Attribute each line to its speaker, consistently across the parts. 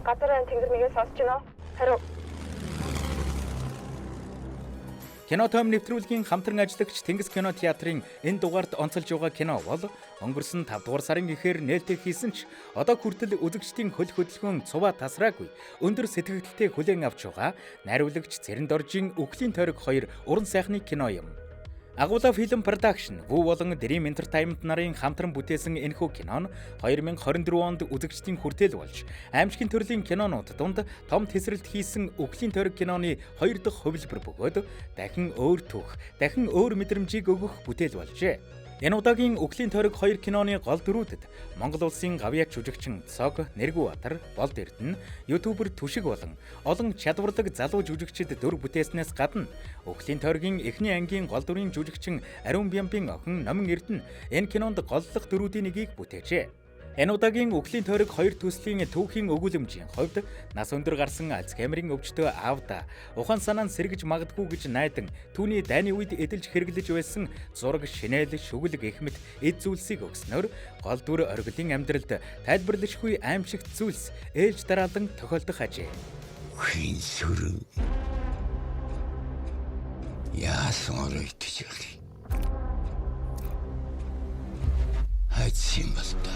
Speaker 1: Газар айн тэнгэрмигээ сонсч байна уу? Хариу.
Speaker 2: Кино том нэвтрүүлгийн хамтран ажиллагч Тэнгис кино театрын энэ дугаард онцолж байгаа кино бол өнгөрсөн 5 дугаар сарын эхээр нээлттэй хийсэн ч одоо хүртэл үзэгчдийн хөл хөдөлгөөн цуваа тасраагүй өндөр сэтгэгдэлтэй хүлээн авч байгаа найруулагч Цэрэндоржийн Үхлийн тойрог 2 уран сайхны кино юм. Агуулга фильм продакшн Вүү болон Dream Entertainment нарын хамтран бүтээсэн энэхүү кино нь 2024 онд үзэгчдийн хүртэл болж аимшигын төрлийн кинонууд дунд том тесрэлт хийсэн Үхлийн тойрог киноны 2 дахь хувилбар бөгөөд дахин өөр түүх, дахин өөр мэдрэмжийг өгөх бүтээл болжээ. Энэ удаагийн Үхлийн тойрог 2 киноны гол дүрүүдэд Монгол улсын гавьяа жүжигчин Цог, Нэргүбаатар, Болд Эрдэнэ, ютубер Түшиг болон олон чадварлаг залуу жүжигчид дүр бүтээснээс гадна Үхлийн тойргийн эхний ангийн гол дүрийн жүжигчин Ариун Бямбын охин Номин Эрдэнэ энэ кинонд голлох дүрүүдийн нэгийг бүтээжээ. Энэ удаагийн Үхлийн тойрог 2 төслийн түүхийн өгүүлэмжийн хувьд нас өндөр гарсан Альцгеймерийн өвчтөе аавда ухаан санаа нь сэргэж магадгүй гэж найдан түүний дайны үед эдэлж хэрэглэж байсан зураг, шинээл, шүглэг гэх мэт эд зүйлсийг өгснөөр гол дүр оргилын амьдралд тайлбарлашгүй аимшигт зүйлс ээлж дараалан тохиолдох ажээ.
Speaker 3: Хин сүрэн яасан оройдож байгаа. Хайцсан бол та.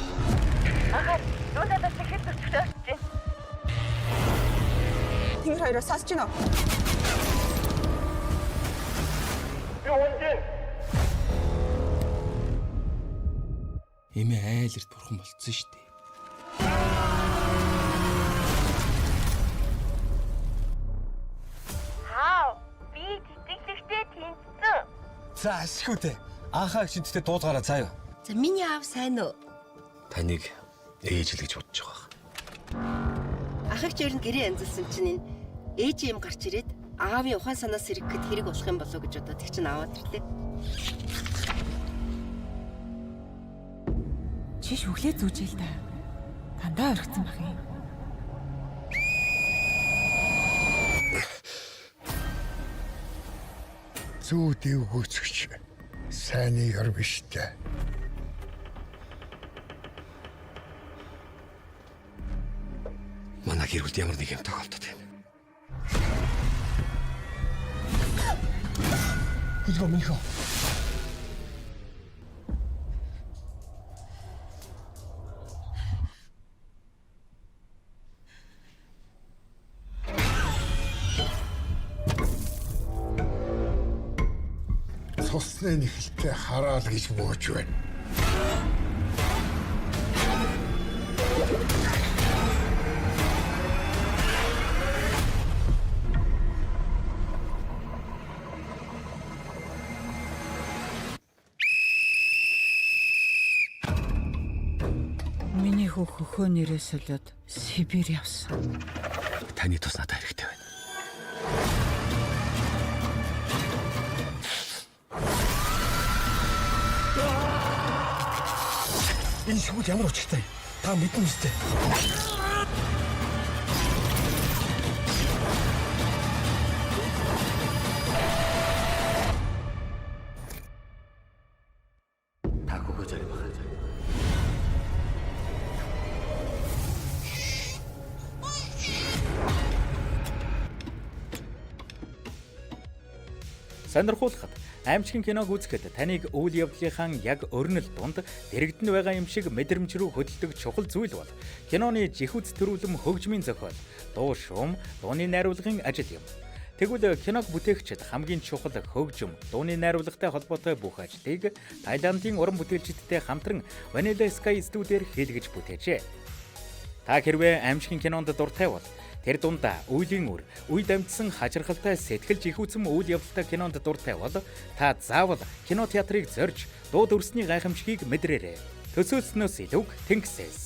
Speaker 1: Ахаа, дуудаад хэд төсөлтөж байна. Тэнгэр хоёроос сонсч байна уу?
Speaker 3: Эмээ айлэрт бурхан болцсон шүү дээ.
Speaker 1: Хаа, би тэтгэлэгтэй тэнцсэн.
Speaker 4: За ашгүй дээ. Анхаа гişинттэй дуулгаараа заа юу.
Speaker 5: За миний аав сайн уу?
Speaker 4: Таныг ээж л гэж бодож байгаа.
Speaker 5: Ахагч өрн гэрээ янзалсан чинь энэ ээж юм гарч ирээд аавын ухаан санаас сэргэхэд хэрэг болох юм болов гэж бодоод тэг чинь аваад ирлээ.
Speaker 6: Чиш өглөө зүүжээл та. Дандаа орхицсан бах юм.
Speaker 3: Зүүдийг хөөцөгч сайнны ёр биш дээ.
Speaker 4: Манай гэр бүлд ямар нэг юм тохиолдод байна. Хөлгөө минийхөө.
Speaker 3: Цусны нэхэлтэй хараал гэж бууж байна.
Speaker 6: Миний хөхөө нэрээс солиод Сибирь явсан.
Speaker 4: Таны тус надад хэрэгтэй байна. Энэ шүүд ямар учиртай? Та мэднэ үстэй. Та хөхөө зарим бахаа.
Speaker 2: Сонирхуулахад аимшигын киног үзэхэд таныг үйл явдлынхаа яг өрнөл дунд дэрэгдэн байгаа юм шиг мэдрэмж рүү хөдөлдөг чухал зүйл бол киноны жихүүц төрүүлэм хөгжмийн зохиол, дуу шуум, дууны найруулгын ажил юм. Тэгвэл киног бүтээгчид хамгийн чухал хөгжим, дууны найруулгатай холбоотой бүх ажлыг Тайландын уран бүтээлчидтэй хамтран Vanilla Sky студиэр хийлгэж бүтээжээ. Та хэрвээ аимшигын кинонд дуртай бол тэр дундаа үеийн үр, үе дамжсан хачирхалтай сэтгэл жихүүцэн үйл явдалтай кинонд дуртай бол та заавал кино театрыг зорж дуу дүрсний гайхамшигыг мэдрээрэй. Төсөөлснөөс илүүг Тэнгисээс